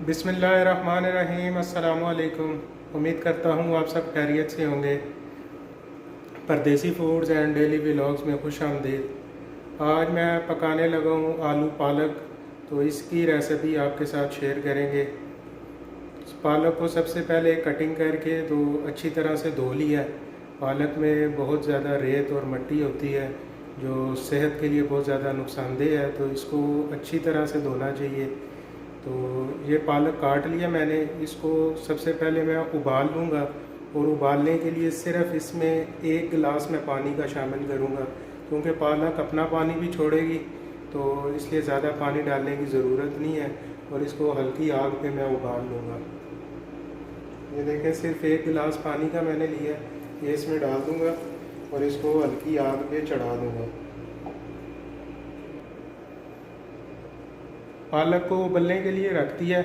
बिस्मिल्लाहिर्रहमानिर्रहीम। अस्सलामु अलैकुम। उम्मीद करता हूँ आप सब खैरियत से होंगे। परदेसी फूड्स एंड डेली व्लॉग्स में खुश आमदीद। आज मैं पकाने लगा हूँ आलू पालक, तो इसकी रेसिपी आपके साथ शेयर करेंगे। पालक को सबसे पहले कटिंग करके तो अच्छी तरह से धो लिया। पालक में बहुत ज़्यादा रेत और मिट्टी होती है जो सेहत के लिए बहुत ज़्यादा नुकसानदेह है, तो इसको अच्छी तरह से धोना चाहिए। तो ये पालक काट लिया मैंने। इसको सबसे पहले मैं उबाल लूँगा, और उबालने के लिए सिर्फ इसमें 1 गिलास में पानी का शामिल करूँगा, क्योंकि पालक अपना पानी भी छोड़ेगी, तो इसलिए ज़्यादा पानी डालने की ज़रूरत नहीं है। और इसको हल्की आग पे मैं उबाल लूँगा। ये देखें, सिर्फ 1 गिलास पानी का मैंने लिया, ये इसमें डाल दूँगा और इसको हल्की आग पे चढ़ा दूँगा। पालक को उबलने के लिए रख दिया।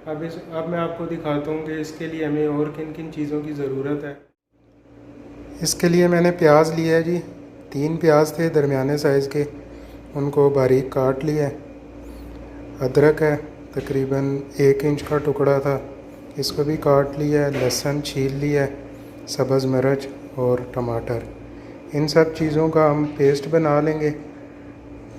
अब मैं आपको दिखाता हूँ कि इसके लिए हमें और किन किन चीज़ों की ज़रूरत है। इसके लिए मैंने प्याज लिया है जी। 3 प्याज थे दरमियाने साइज़ के, उनको बारीक काट लिया। अदरक है, तकरीबन 1 इंच का टुकड़ा था, इसको भी काट लिया। लहसुन छील लिया, सब्ज़ मिर्च और टमाटर। इन सब चीज़ों का हम पेस्ट बना लेंगे।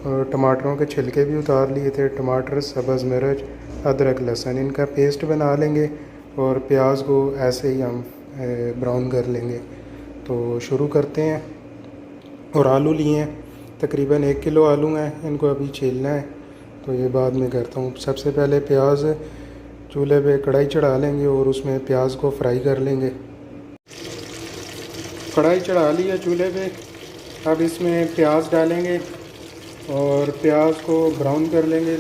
और टमाटरों के छिलके भी उतार लिए थे। टमाटर, सब्ज़ मिर्च, अदरक, लहसुन, इनका पेस्ट बना लेंगे। और प्याज को ऐसे ही हम ब्राउन कर लेंगे। तो शुरू करते हैं। और आलू लिए हैं, तकरीबन 1 किलो आलू हैं, इनको अभी छीलना है, तो ये बाद में करता हूँ। सबसे पहले प्याज चूल्हे पे कढ़ाई चढ़ा लेंगे और उसमें प्याज को फ्राई कर लेंगे। कढ़ाई चढ़ा ली है चूल्हे पे। अब इसमें प्याज डालेंगे और प्याज को ब्राउन कर लेंगे।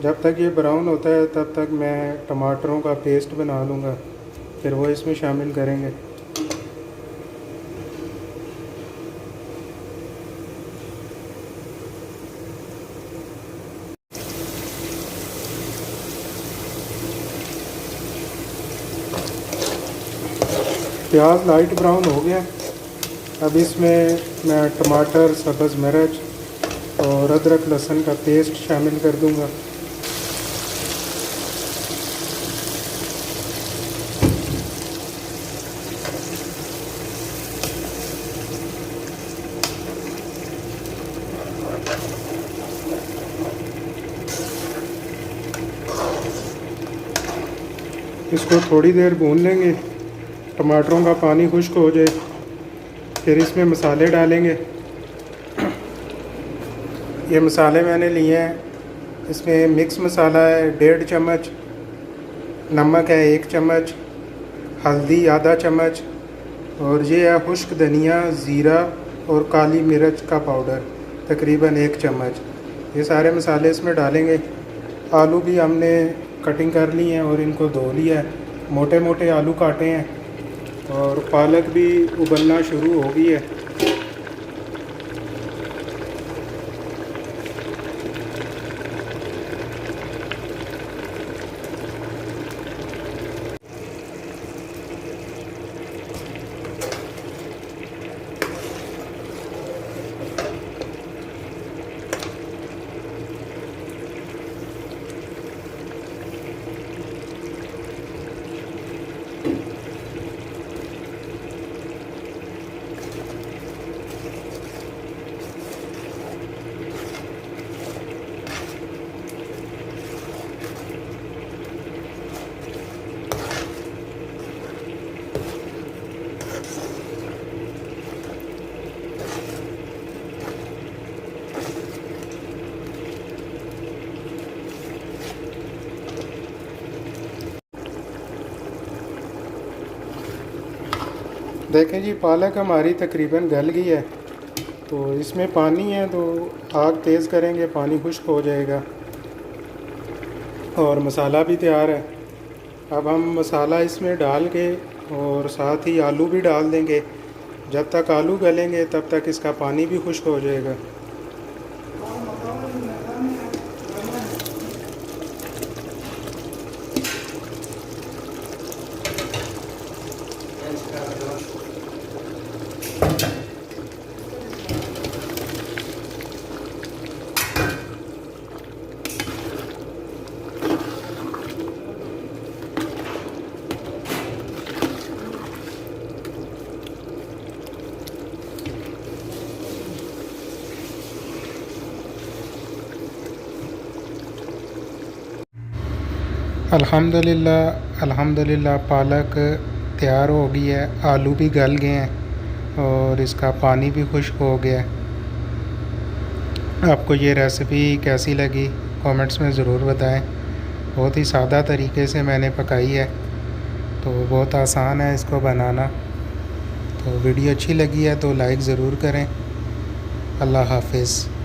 जब तक ये ब्राउन होता है तब तक मैं टमाटरों का पेस्ट बना लूँगा, फिर वो इसमें शामिल करेंगे। प्याज लाइट ब्राउन हो गया। अब इसमें मैं टमाटर, सब्ज़ मिर्च और अदरक लहसुन का पेस्ट शामिल कर दूँगा। इसको थोड़ी देर भून लेंगे, टमाटरों का पानी खुश्क हो जाए, फिर इसमें मसाले डालेंगे। ये मसाले मैंने लिए हैं। इसमें मिक्स मसाला है 1.5 चम्मच, नमक है 1 चम्मच, हल्दी आधा चम्मच, और ये है खुश्क धनिया, ज़ीरा और काली मिर्च का पाउडर तकरीबन 1 चम्मच। ये सारे मसाले इसमें डालेंगे। आलू भी हमने कटिंग कर ली है और इनको धो लिया है। मोटे मोटे आलू काटे हैं। और पालक भी उबलना शुरू हो गई है। देखें जी, पालक हमारी तकरीबन गल गई है। तो इसमें पानी है, तो आग तेज़ करेंगे, पानी खुश्क हो जाएगा। और मसाला भी तैयार है। अब हम मसाला इसमें डाल के और साथ ही आलू भी डाल देंगे। जब तक आलू गलेंगे तब तक इसका पानी भी खुश्क हो जाएगा। अल्हम्दुलिल्लाह पालक तैयार हो गई है, आलू भी गल गए हैं और इसका पानी भी खुश्क हो गया है। आपको ये रेसिपी कैसी लगी कमेंट्स में ज़रूर बताएं। बहुत ही सादा तरीके से मैंने पकाई है, तो बहुत आसान है इसको बनाना। तो वीडियो अच्छी लगी है तो लाइक ज़रूर करें। अल्लाह हाफिज़।